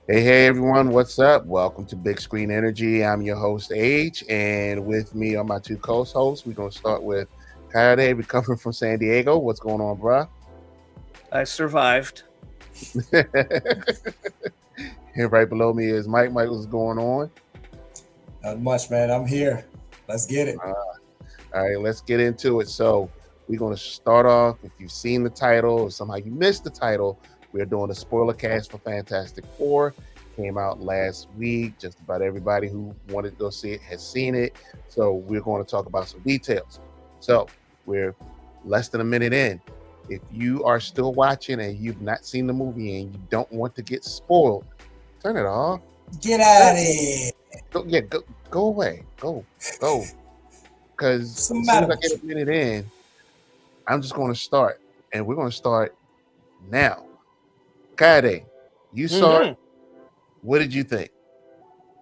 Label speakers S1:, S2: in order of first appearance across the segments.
S1: Hey, everyone, what's up? Welcome to Big Screen Energy. I'm your host, Age, and with me are my two co hosts. We're going to start with Coyote, recovering from San Diego. What's going on, bruh?
S2: I survived.
S1: And right below me is Mike. Mike, what's going on?
S3: Not much, man. I'm here. Let's get it.
S1: Uh, all right, let's get into it. So, we're going to start off. If you've seen the title or somehow you missed the title, we're doing a spoiler cast for Fantastic Four. Came out last week. Just about everybody who wanted to go see it has seen it. So, we're going to talk about some details. So, we're less than a minute in. If you are still watching and you've not seen the movie and you don't want to get spoiled, turn it off.
S3: Get out of here.
S1: Go away. Go. Because
S3: What's the
S1: as soon
S3: matter
S1: as I
S3: with
S1: get
S3: you?
S1: a minute in, I'm just going to start, and we're going to start now. Kade, you saw it.
S2: hmm
S1: What did you think?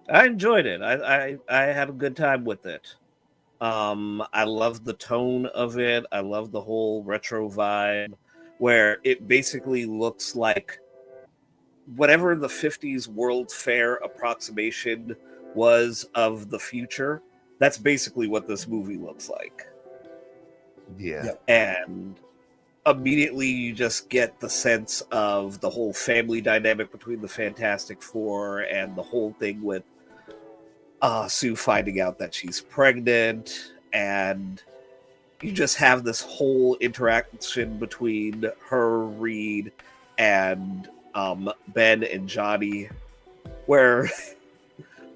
S2: I enjoyed it. I had a good time with it. I love the tone of it. I love the whole retro vibe, where it basically looks like whatever the '50s World Fair approximation was of the future. That's basically what this movie looks like,
S1: Yeah,
S3: Yep.
S2: and immediately you just get the sense of the whole family dynamic between the Fantastic Four and the whole thing with Sue finding out that she's pregnant, and you just have this whole interaction between her, Reed, and Ben and Johnny, where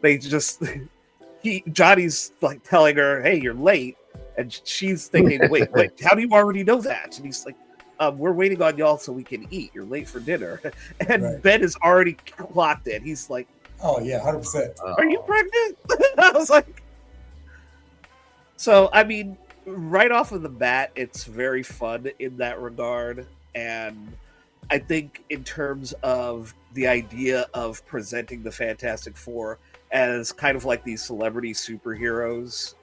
S2: they just Johnny's like telling her, "Hey, you're late," and she's thinking, "Wait, how do you already know that?" And he's like, "We're waiting on y'all so we can eat. You're late for dinner." And
S3: Right.
S2: Ben is already clocked it. He's like,
S3: Oh yeah, 100%.
S2: "Are you pregnant?" I was like, so I mean, right off of the bat, it's very fun in that regard, and I think in terms of the idea of presenting the Fantastic Four as kind of like these celebrity superheroes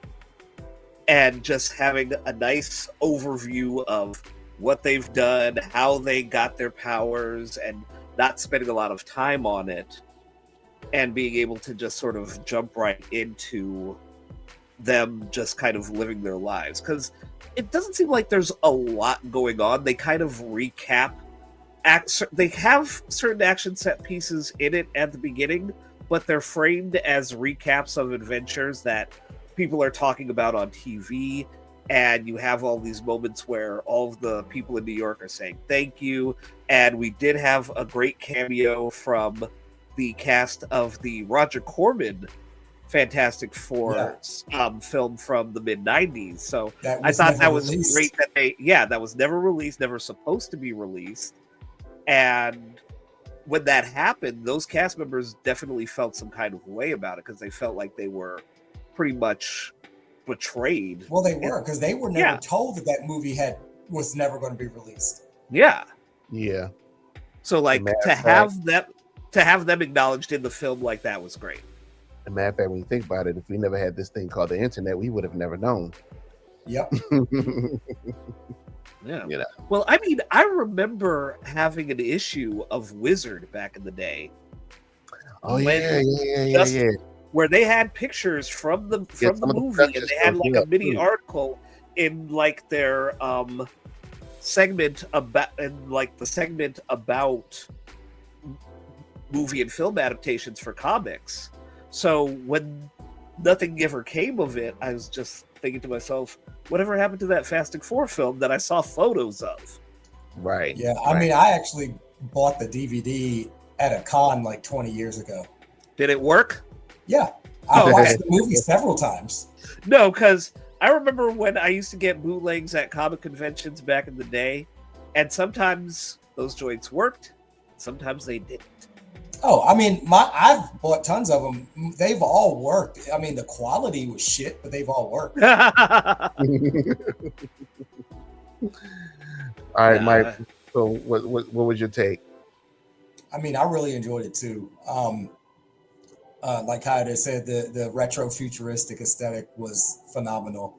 S2: and just having a nice overview of what they've done, how they got their powers, and not spending a lot of time on it, and being able to just sort of jump right into them just kind of living their lives. Because it doesn't seem like there's a lot going on. They kind of recap. They have certain action set pieces in it at the beginning, but they're framed as recaps of adventures that people are talking about on TV. And you have all these moments where all of the people in New York are saying thank you. And we did have a great cameo from the cast of the Roger Corman Fantastic
S3: Yeah.
S2: Four film from the mid '90s. So
S3: That
S2: I
S3: was
S2: thought
S3: never
S2: that was great
S3: released.
S2: that that was never released, never supposed to be released. And when that happened, those cast members definitely felt some kind of way about it because they felt like they were pretty much betrayed.
S3: Well, they
S2: And
S3: were because they were never
S2: yeah,
S3: told that movie was never going to be released.
S2: yeah.
S1: yeah.
S2: So
S1: A
S2: like
S1: matter of fact,
S2: to have them acknowledged in the film like that was great.
S1: when you think about it, if we never had this thing called the internet, we would have never known.
S3: Yep.
S1: you
S2: Yeah.
S1: know.
S2: Well, I mean, I remember having an issue of Wizard back in the day
S1: Oh
S2: when just
S1: yeah.
S2: where they had pictures
S1: Yeah,
S2: from the
S1: some of the
S2: movie, and
S1: pressure
S2: they had
S1: still
S2: like
S1: here
S2: a mini
S1: too.
S2: article in like their segment about the segment about movie and film adaptations for comics. So when nothing ever came of it, I was just thinking to myself, whatever happened to that Fantastic Four film that I saw photos of?
S1: Right,
S3: Yeah. I
S1: right.
S3: mean, I actually bought the DVD at a con like 20 years ago.
S2: Did it work?
S3: Yeah. I've
S2: Oh, okay.
S3: watched the movie several times.
S2: No, because I remember when I used to get bootlegs at comic conventions back in the day, and sometimes those joints worked, sometimes they didn't.
S3: Oh, I mean, I've bought tons of them. They've all worked. I mean, the quality was shit, but they've all worked.
S1: All right, Mike.
S2: Nah,
S1: So, what was your take?
S3: I mean, I really enjoyed it too. Like how they said, the retro futuristic aesthetic was phenomenal.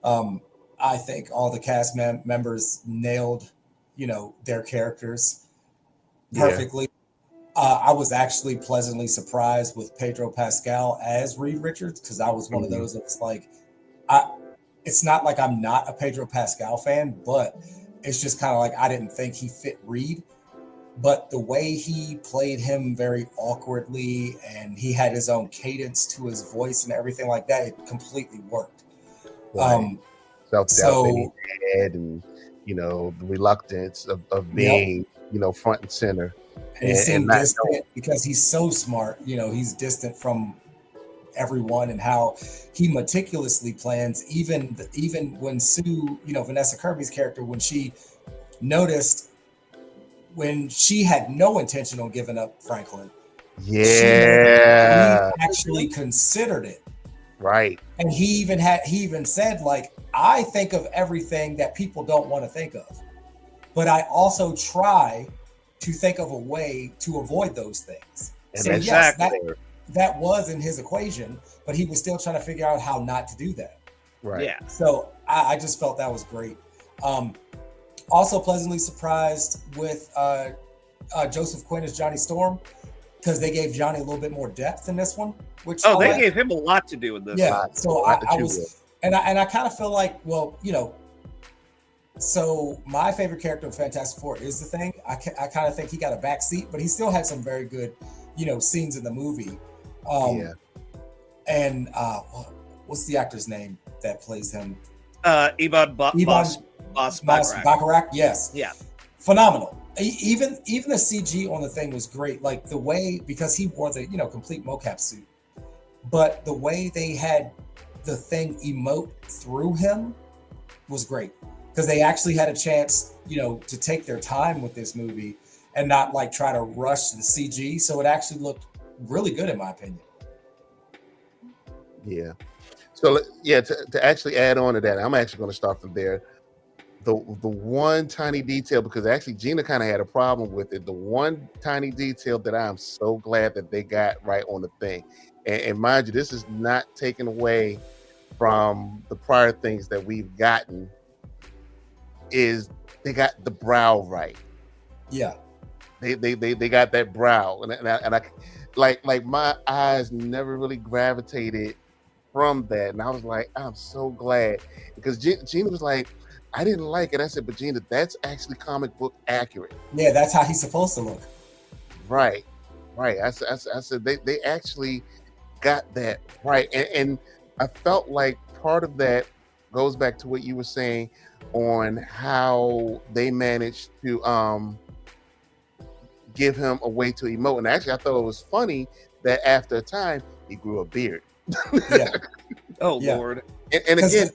S3: Um, I think all the cast members nailed, their characters
S1: Yeah,
S3: perfectly. I was actually pleasantly surprised with Pedro Pascal as Reed Richards, because I was one of those that's like, it's not like I'm not a Pedro Pascal fan, but it's just kind of like I didn't think he fit Reed. But the way he played him very awkwardly, and he had his own cadence to his voice and everything like that, it completely worked.
S1: Right. Self-doubt that he had, and the reluctance of being front and center.
S3: And he seemed distant because he's so smart. He's distant from everyone, and how he meticulously plans. Even when Sue, Vanessa Kirby's character, when she noticed, when she had no intention on giving up Franklin, he actually considered it.
S1: Right.
S3: And he even said, like, I think of everything that people don't want to think of, but I also try to think of a way to avoid those things.
S1: And
S3: so yes, that was in his equation, but he was still trying to figure out how not to do that.
S1: Right.
S2: Yeah.
S3: So I just felt that was great. Also pleasantly surprised with Joseph Quinn as Johnny Storm, because they gave Johnny a little bit more depth in this one. Which
S2: they gave him a lot to do in this.
S3: Yeah. So I was, and I kind of feel like, well, so my favorite character of Fantastic Four is the Thing. I kind of think he got a back seat, but he still had some very good, scenes in the movie. And what's the actor's name that plays him?
S2: Eban
S3: Bacharach. Yes.
S2: Yeah.
S3: Phenomenal. Even the CG on the Thing was great. Like the way, because he wore the complete mocap suit, but the way they had the Thing emote through him was great, because they actually had a chance to take their time with this movie and not like try to rush the CG. So it actually looked really good in my opinion.
S1: Yeah. So to actually add on to that, I'm actually going to start from there. The one tiny detail, because actually Gina kind of had a problem with it. The one tiny detail that I'm so glad that they got right on the Thing, and mind you, this is not taken away from the prior things that we've gotten, is they got the brow right.
S3: Yeah.
S1: They got that brow, and I like my eyes never really gravitated from that, and I was like, I'm so glad, because Gina was like, I didn't like it. I said, but Gina, that's actually comic book accurate.
S3: Yeah, that's how he's supposed to look.
S1: Right. I said they actually got that right, and I felt like part of that goes back to what you were saying on how they managed to give him a way to emote. And actually, I thought it was funny that after a time he grew a beard.
S3: Yeah.
S2: Oh yeah. Lord.
S1: And again,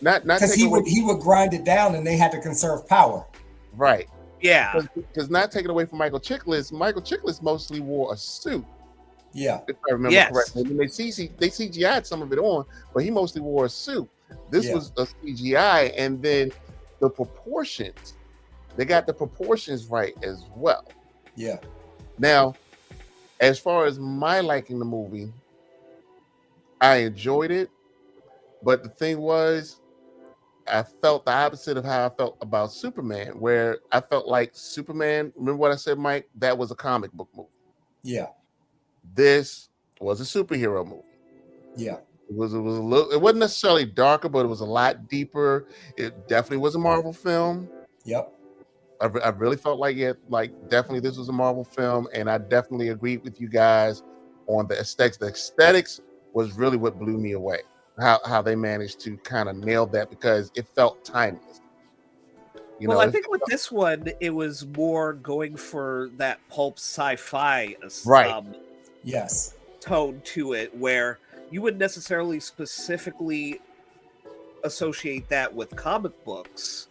S1: not
S3: because he would grind it down, and they had to conserve power.
S1: Right.
S2: Yeah.
S1: Because not taking away from Michael Chiklis mostly wore a suit.
S3: Yeah.
S1: If I remember correctly. I mean, they CGI'd some of it on, but he mostly wore a suit. This was a CGI, and then the proportions. They got the proportions right as well.
S3: Yeah.
S1: Now, as far as my liking the movie, I enjoyed it, but the thing was, I felt the opposite of how I felt about Superman, where I felt like Superman, remember what I said, Mike? That was a comic book movie.
S3: Yeah.
S1: This was a superhero movie.
S3: Yeah.
S1: It wasn't necessarily darker, but it was a lot deeper. It definitely was a Marvel film.
S3: Yep.
S1: I really felt like definitely this was a Marvel film, and I definitely agreed with you guys on the aesthetics. The aesthetics was really what blew me away. How they managed to kind of nail that, because it felt timeless.
S2: I think with this one, it was more going for that pulp sci-fi
S3: yes,
S2: tone to it, where you wouldn't necessarily specifically associate that with comic books.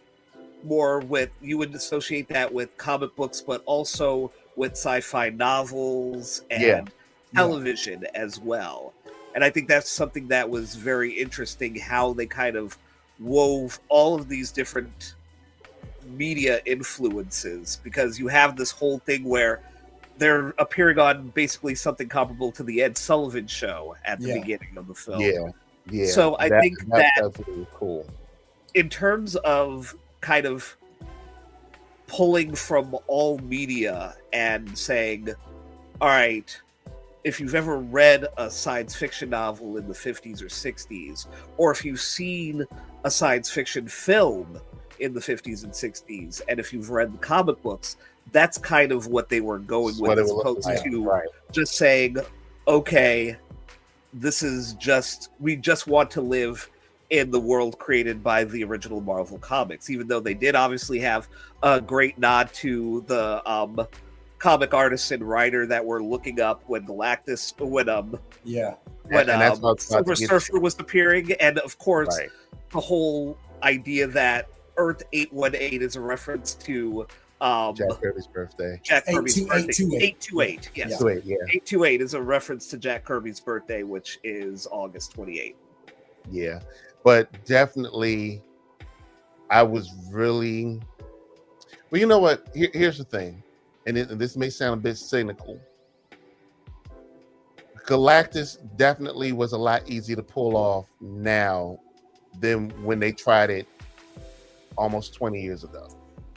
S2: You would associate that with comic books, but also with sci-fi novels and television as well. And I think that's something that was very interesting, how they kind of wove all of these different media influences, because you have this whole thing where they're appearing on basically something comparable to the Ed Sullivan Show at the beginning of the film.
S1: Yeah.
S2: So I think that's
S1: really cool.
S2: In terms of kind of pulling from all media and saying, all right, if you've ever read a science fiction novel in the 50s or 60s, or if you've seen a science fiction film in the 50s and 60s, and if you've read the comic books, that's kind of what they were going
S1: That's
S2: with,
S1: what it
S2: as
S1: would look
S2: opposed
S1: like.
S2: to
S1: Right.
S2: just saying, okay, this is just, we just want to live in the world created by the original Marvel comics, even though they did obviously have a great nod to the comic artist and writer that we're looking up when Galactus,
S3: Yeah.
S2: when
S1: And that's what I was about
S2: Silver
S1: to get
S2: Surfer was appearing, and of course
S1: Right.
S2: the whole idea that Earth 818 is a reference to
S1: Jack Kirby's birthday.
S2: Jack Kirby's birthday.
S3: 828.
S2: 828, yes.
S3: Yeah.
S1: So wait, yeah.
S2: 828 is a reference to Jack Kirby's birthday, which is August 28th.
S1: Yeah, but definitely, I was really. Well, you know what? Here's the thing, and this may sound a bit cynical. Galactus definitely was a lot easier to pull off now than when they tried it almost 20 years ago.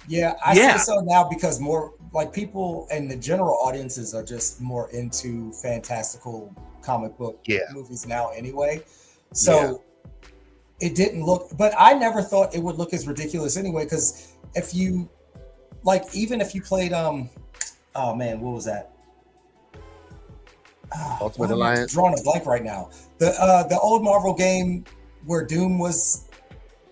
S3: Yeah, I
S2: Yeah.
S3: say so now because more like people and the general audiences are just more into fantastical comic book
S1: Yeah.
S3: movies now anyway. So it didn't look, but I never thought it would look as ridiculous anyway. Because if you like, even if you played oh man, what was that?
S1: Ultimate
S3: Why am I
S1: Alliance?
S3: drawing a blank right now. The old Marvel game where Doom was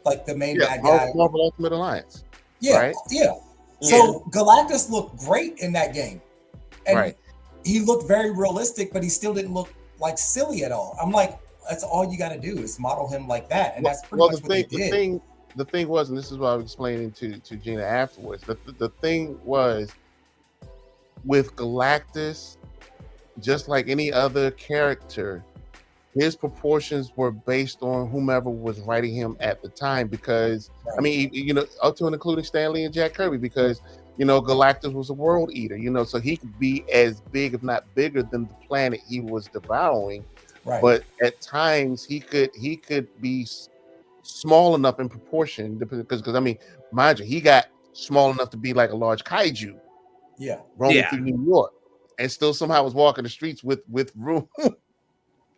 S3: like the main
S1: Yeah,
S3: bad guy.
S1: Marvel Ultimate Alliance.
S3: Yeah,
S1: right?
S3: yeah. So Galactus looked great in that game, and
S1: Right.
S3: he looked very realistic, but he still didn't look like silly at all. I'm like, that's all you got to do is model him like that, and that's pretty
S1: Well,
S3: much what they did.
S1: the thing was, and this is what I was explaining to Gina afterwards. The thing was with Galactus, just like any other character, his proportions were based on whomever was writing him at the time. Because I mean, you know, up to and including Stan Lee and Jack Kirby, because you know Galactus was a world eater, you know, so he could be as big, if not bigger, than the planet he was devouring.
S3: Right.
S1: But at times he could be small enough in proportion, because I mean, mind you, he got small enough to be like a large kaiju
S3: Yeah.
S1: roaming
S2: Yeah.
S1: through New York, and still somehow was walking the streets with room.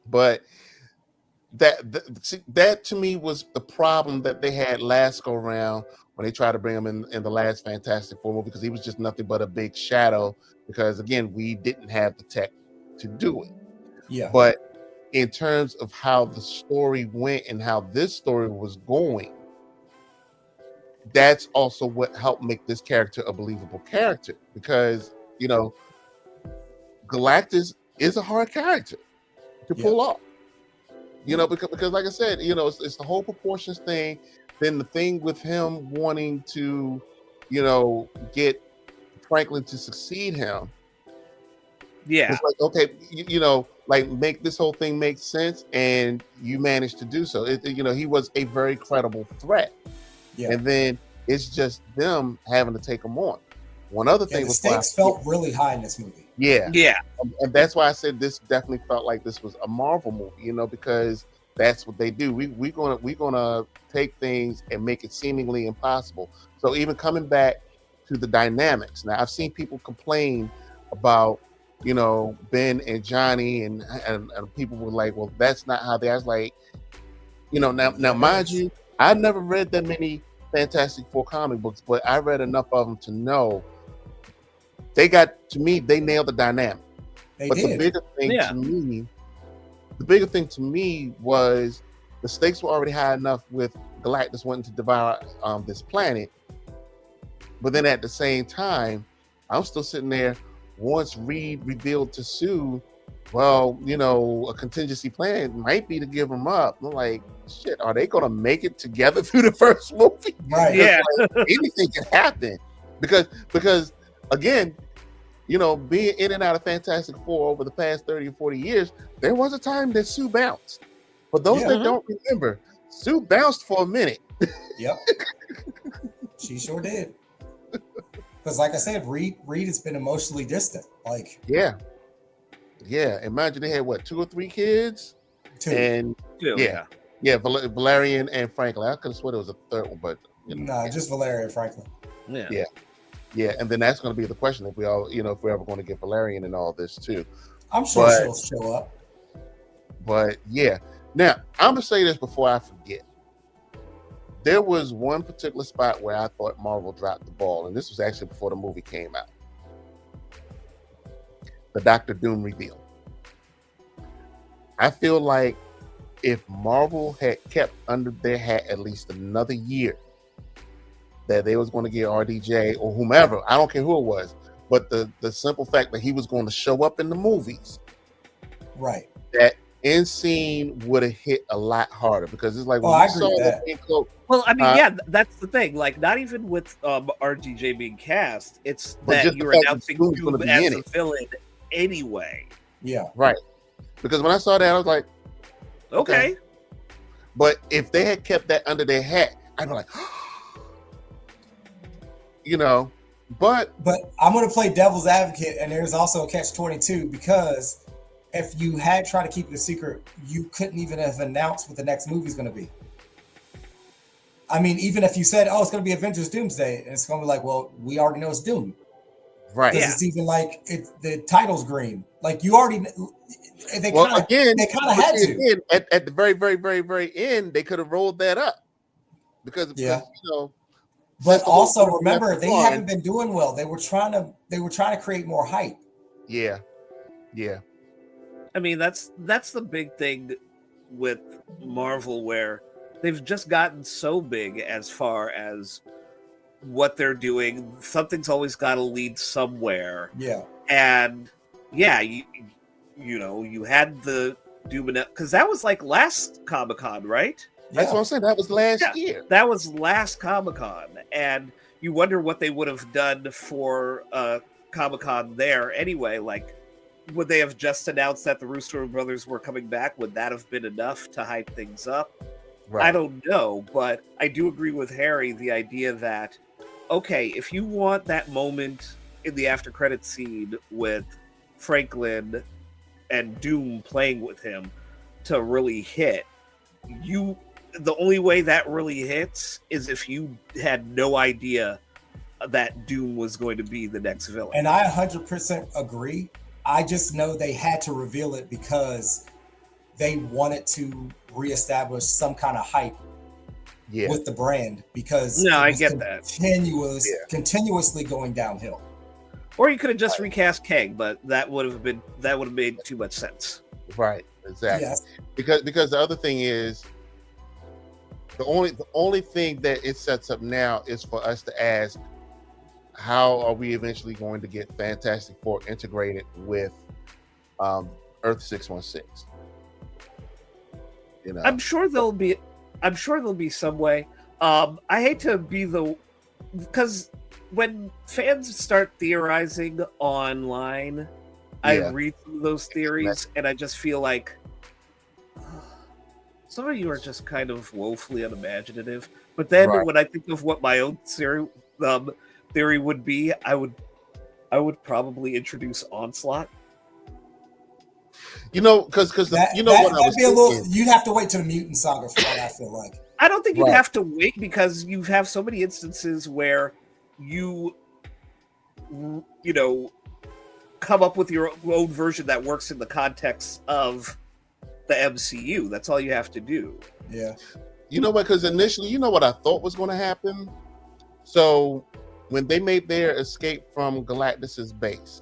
S1: But that to me was the problem that they had last go round when they tried to bring him in the last Fantastic Four movie, because he was just nothing but a big shadow, because again, we didn't have the tech to do it.
S3: Yeah.
S1: But in terms of how the story went and how this story was going, that's also what helped make this character a believable character, because you know Galactus is a hard character to pull off. You know, because like I said, you know, it's the whole proportions thing. Then the thing with him wanting to, you know, get Franklin to succeed him.
S2: Yeah.
S1: It's like, okay, you know, like make this whole thing make sense, and you managed to do so. You know, he was a very credible threat.
S3: Yeah.
S1: And then it's just them having to take him on. One other thing
S3: The
S1: was
S3: stakes felt really high in this movie.
S1: yeah,
S2: Yeah.
S1: and that's why I said this definitely felt like this was a Marvel movie, you know, because that's what they do. We're gonna take things and make it seemingly impossible. So even coming back to the dynamics, now I've seen people complain about, you know, Ben and Johnny, and people were like, well, that's not how they. I was like, you know, now mind you, I never read that many Fantastic Four comic books, but I read enough of them to know they nailed the dynamic.
S3: They
S1: But
S3: did.
S1: the bigger thing to me was the stakes were already high enough with Galactus wanting to devour this planet. But then at the same time, I'm still sitting there. Once Reed revealed to Sue, well, you know, a contingency plan might be to give him up. I'm like, shit, are they going to make it together through the first movie?
S3: Right.
S2: Yeah.
S1: Like, anything can happen because again, you know, being in and out of Fantastic Four over the past 30 or 40 years, there was a time that Sue bounced. For those that don't remember, Sue bounced for a minute.
S3: Yep. She sure did. Because like I said, Reed has been emotionally distant. Like
S1: Yeah. Imagine they had what, 2 or 3 kids?
S3: two.
S1: And
S2: Yeah.
S1: Valerian and Franklin. I could have sworn it was a third one, but you know,
S3: Nah, just Valeria Franklin.
S2: Yeah.
S1: Yeah. Yeah, and then that's going to be the question if we all, if we're ever going to get Valerian and all this too.
S3: I'm sure
S1: But
S3: she'll show up.
S1: But yeah, now I'm gonna say this before I forget. There was one particular spot where I thought Marvel dropped the ball, and this was actually before the movie came out. The Doctor Doom reveal. I feel like if Marvel had kept under their hat at least another year, that they was going to get RDJ or whomever, I don't care who it was, but the simple fact that he was going to show up in the movies,
S3: right?
S1: That end scene would have hit a lot harder, because it's like when
S3: I
S1: you
S3: agree
S1: saw
S3: with
S1: that.
S2: Well, I mean, yeah, that's the thing. Like, not even with RDJ being cast, it's that you're announcing Doom as a villain anyway.
S3: Yeah,
S1: right. Because when I saw that, I was like,
S2: okay.
S1: But if they had kept that under their hat, I'd be like, But
S3: I'm going to play devil's advocate, and there's also a catch-22, because if you had tried to keep it a secret, you couldn't even have announced what the next movie is going to be. I mean, even if you said, "Oh, it's going to be Avengers Doomsday," and it's going to be like, "Well, we already know it's Doom,"
S1: right?
S3: Because it's even like the title's green. Like you already, they kind of had to.
S1: Again, at the very, very, very, very end, they could have rolled that up because
S3: But also remember, they haven't been doing well. They were trying to create more hype.
S1: Yeah.
S2: I mean, that's the big thing with Marvel, where they've just gotten so big as far as what they're doing. Something's always got to lead somewhere.
S3: Yeah.
S2: And yeah, you had the Doom, because that was like last Comic-Con, right?
S1: That's what I'm saying. That was last year.
S2: That was last Comic-Con, and you wonder what they would have done for Comic-Con there anyway. Like, would they have just announced that the Russo brothers were coming back? Would that have been enough to hype things up? Right. I don't know, but I do agree with Harry, the idea that, okay, if you want that moment in the after credit scene with Franklin and Doom playing with him to really hit, the only way that really hits is if you had no idea that Doom was going to be the next villain.
S3: And I 100% agree. I just know they had to reveal it because they wanted to reestablish some kind of hype with the brand, because
S2: I get that
S3: continuously going downhill.
S2: Or you could have just recast Kang, but that would have made too much sense.
S1: Right, exactly. Yes. Because the other thing is, the only thing that it sets up now is for us to ask, how are we eventually going to get Fantastic Four integrated with Earth 616?
S2: I'm sure there'll be some way. I hate to be because when fans start theorizing online, I read through those theories and I just feel like some of you are just kind of woefully unimaginative. But then when I think of what my own theory would be, I would probably introduce Onslaught.
S1: Because you know what I was thinking.
S3: You'd have to wait till the Mutant Saga for that, I feel like.
S2: I don't think you'd have to wait, because you have so many instances where you come up with your own version that works in the context of the MCU. That's all you have to do.
S3: Yeah.
S1: You know what? Because initially, you know what I thought was going to happen? So when they made their escape from Galactus's base,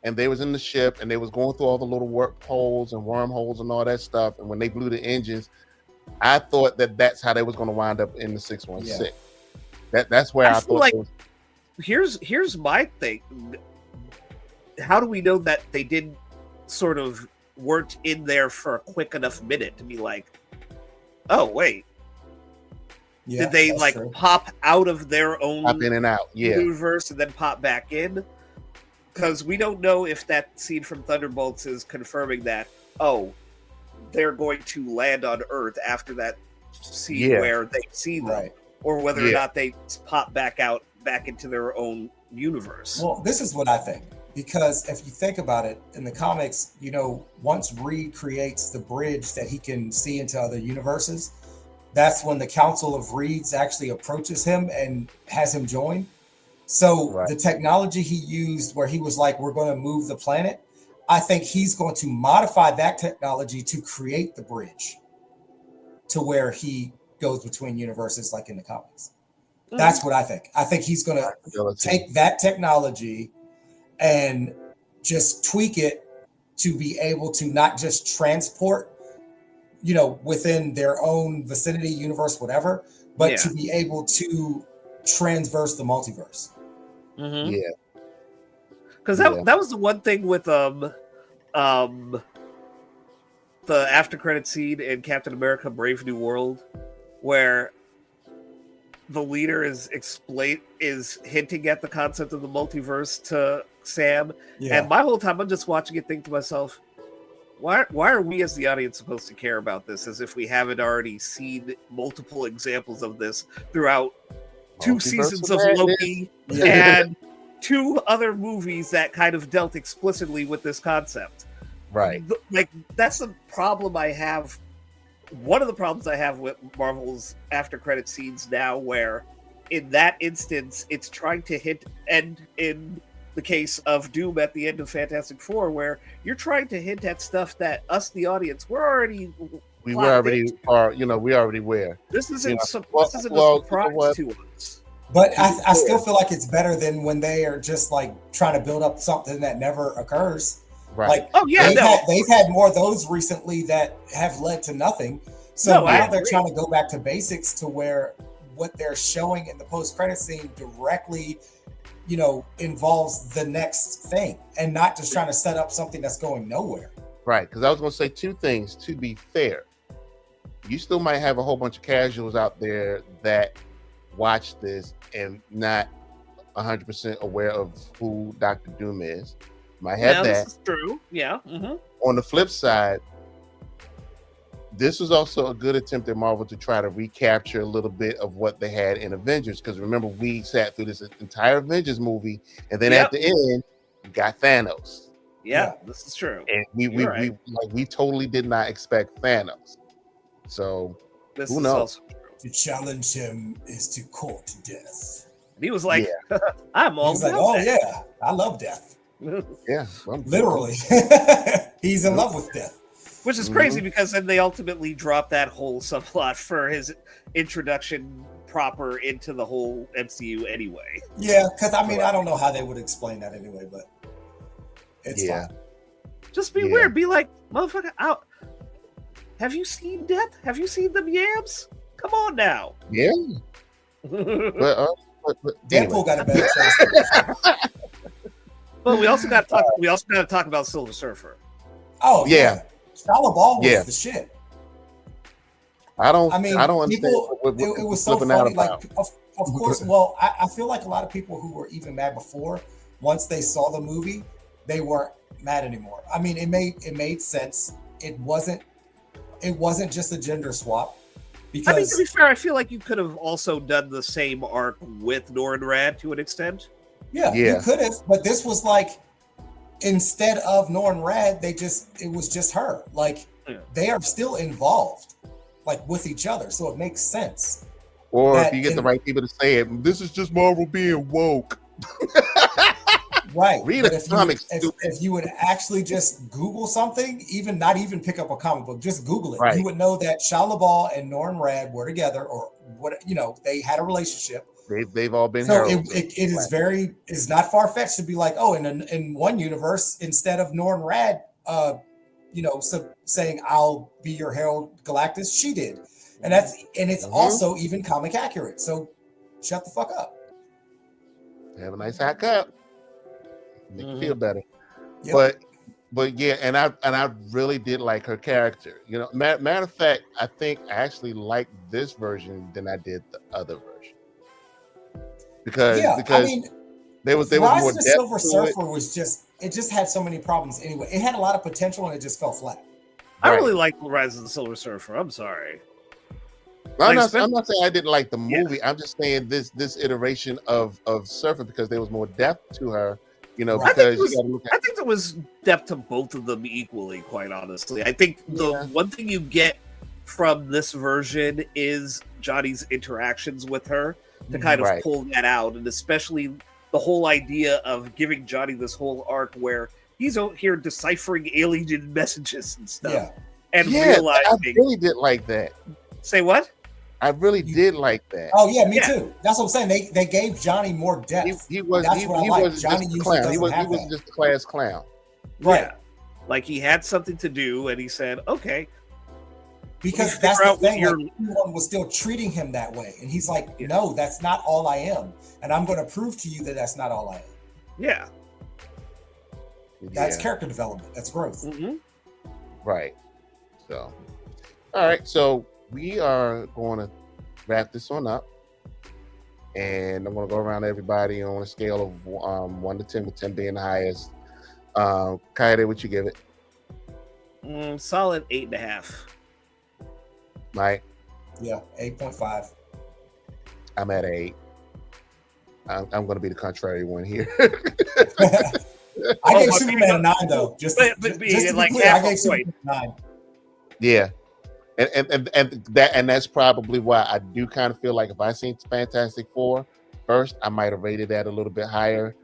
S1: and they was in the ship, and they was going through all the little warp holes and wormholes and all that stuff, and when they blew the engines, I thought that's how they was going to wind up in the 616. That's where I thought.
S2: Like, here's my thing. How do we know that they didn't weren't in there for a quick enough minute to be like, oh wait, did they pop out of their own
S1: pop in and out
S2: universe and then pop back in? Because we don't know if that scene from Thunderbolts is confirming that, they're going to land on Earth after that scene where they see them, or whether or not they pop back into their own universe.
S3: Well, this is what I think. Because if you think about it, in the comics, once Reed creates the bridge that he can see into other universes, that's when the Council of Reeds actually approaches him and has him join. So
S1: Right.
S3: the technology he used where he was like, we're going to move the planet, I think he's going to modify that technology to create the bridge to where he goes between universes like in the comics. That's what I think. I think he's going to take that technology and just tweak it to be able to not just transport, you know, within their own vicinity, universe, whatever, but to be able to transverse the multiverse.
S2: Mm-hmm.
S1: Yeah.
S2: Because that was the one thing with the after credit scene in Captain America: Brave New World, where the leader is hinting at the concept of the multiverse to Sam, and my whole time I'm just watching it, think to myself, why are we as the audience supposed to care about this, as if we haven't already seen multiple examples of this throughout 2 seasons of Loki and 2 other movies that kind of dealt explicitly with this concept.
S1: Right.
S2: Like, that's the problem I have. One of the problems I have with Marvel's after credit scenes now, where in that instance, it's trying to hint, and in the case of Doom at the end of Fantastic Four, where you're trying to hint at stuff that us, the audience, we were already aware. This isn't a surprise to us.
S3: But I still feel like it's better than when they are just like trying to build up something that never occurs.
S1: Right.
S3: Like, they've had more of those recently that have led to nothing. So now they're trying to go back to basics to where what they're showing in the post-credit scene directly, you know, involves the next thing and not just trying to set up something that's going nowhere.
S1: Right. Because I was going to say 2 things. To be fair, you still might have a whole bunch of casuals out there that watch this and not 100% aware of who Dr. Doom is. Might have that.
S2: This is true. Yeah. Mm-hmm.
S1: On the flip side, this was also a good attempt at Marvel to try to recapture a little bit of what they had in Avengers. Because remember, we sat through this entire Avengers movie, and then at the end, we got Thanos.
S2: Yeah, this is true.
S1: And we totally did not expect Thanos. So who knows?
S3: To challenge him is to court death.
S2: And he was like, I'm all
S3: like, oh yeah, I love death.
S1: Yeah,
S3: literally. He's in love with death.
S2: Which is crazy because then they ultimately drop that whole subplot for his introduction proper into the whole MCU anyway.
S3: Yeah, because I mean, I don't know how they would explain that anyway, but it's fine.
S2: Just be weird. Be like, motherfucker, out. Have you seen Death? Have you seen them yams? Come on now.
S1: Yeah. but
S3: Deadpool got a bad chance.
S2: But we also got to talk about Silver Surfer.
S3: Oh yeah. Shia LaBeouf was the shit.
S1: I don't understand.
S3: It was so funny. Like, of course, well, I feel like a lot of people who were even mad before, once they saw the movie, they weren't mad anymore. I mean, it made sense. It wasn't just a gender swap. Because,
S2: I mean, to be fair, I feel like you could have also done the same arc with Norrin Radd to an extent.
S3: Yeah, you could have, but this was like, instead of Norrin Radd, it was just her. Like, they are still involved, like, with each other, so it makes sense.
S1: Or if you get the right people to say it, this is just Marvel being woke.
S3: Right.
S1: Read a comic.
S3: If you would actually just Google something, not even pick up a comic book, just Google it.
S1: Right.
S3: You would know that Shia LaBeouf and Norrin Radd were together, or what, they had a relationship.
S1: They've all been.
S3: So it's not far fetched to be like, oh, in one universe, instead of Norrin Radd, saying I'll be your Herald Galactus, she did, and it's also even comic accurate. So shut the fuck up.
S1: Have a nice hot cup. Make you feel better. Yep. But yeah, and I really did like her character. Matter of fact, I think I actually liked this version than I did the other version. Because I mean, there was more
S3: Rise of
S1: depth
S3: the Silver
S1: to
S3: Surfer was just had so many problems anyway. It had a lot of potential and it just fell flat.
S2: I really liked Rise of the Silver Surfer. I'm sorry.
S1: I'm not saying I didn't like the movie. Yeah. I'm just saying this iteration of Surfer, because there was more depth to her. Because
S2: I think there was depth to both of them equally, quite honestly. I think the one thing you get from this version is Johnny's interactions with her to kind of pull that out, and especially the whole idea of giving Johnny this whole arc where he's out here deciphering alien messages and stuff, and realizing.
S1: I really did like that.
S2: Say what?
S1: I really did like that.
S3: Oh yeah, me too. That's what I'm saying. They gave Johnny more depth.
S1: He was
S3: That's
S1: he,
S3: what I
S1: he
S3: like.
S1: wasn't
S3: Johnny
S1: just a
S3: usually
S1: clown.
S3: doesn't
S1: He
S3: have
S1: wasn't
S3: that.
S1: just a class clown.
S3: Right.
S2: Yeah. Like he had something to do, and he said, "Okay."
S3: Because
S2: figure
S3: that's the
S2: out what
S3: thing. Like, everyone was still treating him that way, and he's like, "No, that's not all I am, and I'm going to prove to you that that's not all I am."
S2: Yeah.
S3: That's character development. That's growth.
S2: Mm-hmm.
S1: Right. So, all right. So we are going to wrap this one up, and I'm going to go around everybody on a scale of 1 to 10, with 10 being the highest. Kaede, what you give it?
S2: Solid 8.5.
S1: Mike?
S3: Yeah, 8.5.
S1: I'm at 8. I'm going to be the contrary one here.
S3: I gave Superman a 9 though. Just to be
S2: like
S3: clear, I gave Superman a 9.
S1: Yeah. And that's probably why I do kind of feel like if I seen Fantastic Four first, I might have rated that a little bit higher.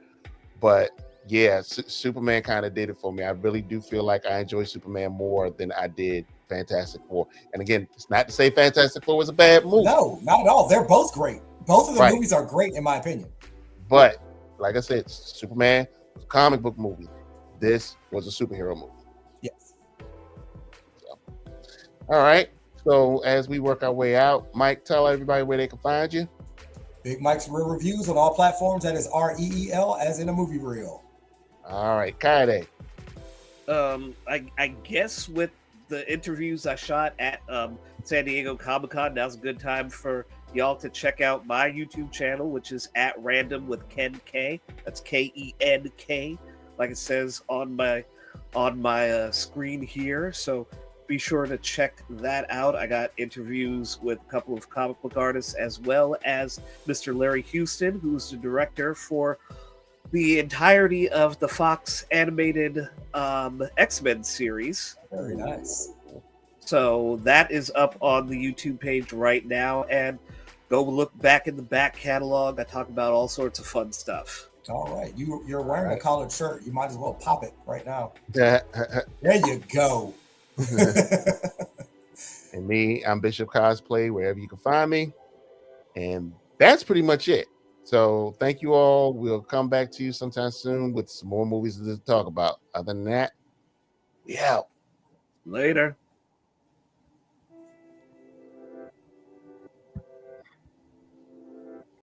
S1: But yeah, Superman kind of did it for me. I really do feel like I enjoy Superman more than I did Fantastic Four. And again, it's not to say Fantastic Four was a bad movie.
S3: No, not at all. They're both great. Both of the movies are great in my opinion.
S1: But like I said, Superman was a comic book movie. This was a superhero movie.
S3: Yes.
S1: So, all right. So as we work our way out, Mike, tell everybody where they can find you.
S3: Big Mike's Real Reviews on all platforms. That is REEL, as in a movie reel.
S1: All right, Kaede.
S2: I guess with the interviews I shot at San Diego Comic-Con, now's a good time for y'all to check out my YouTube channel, which is at Random with Ken K. That's KENK, like it says on my screen here. So be sure to check that out. I got interviews with a couple of comic book artists, as well as Mr. Larry Houston, who's the director for the entirety of the Fox animated X-Men series.
S3: Very nice.
S2: So that is up on the YouTube page right now, and go look back in the back catalog. I talk about all sorts of fun stuff.
S3: All right. You're wearing a collared shirt. You might as well pop it right now.
S1: There
S3: you go.
S1: And me, I'm Bishop Cosplay, wherever you can find me. And that's pretty much it. So thank you all. We'll come back to you sometime soon with some more movies to talk about. Other than that, we out.
S2: Later.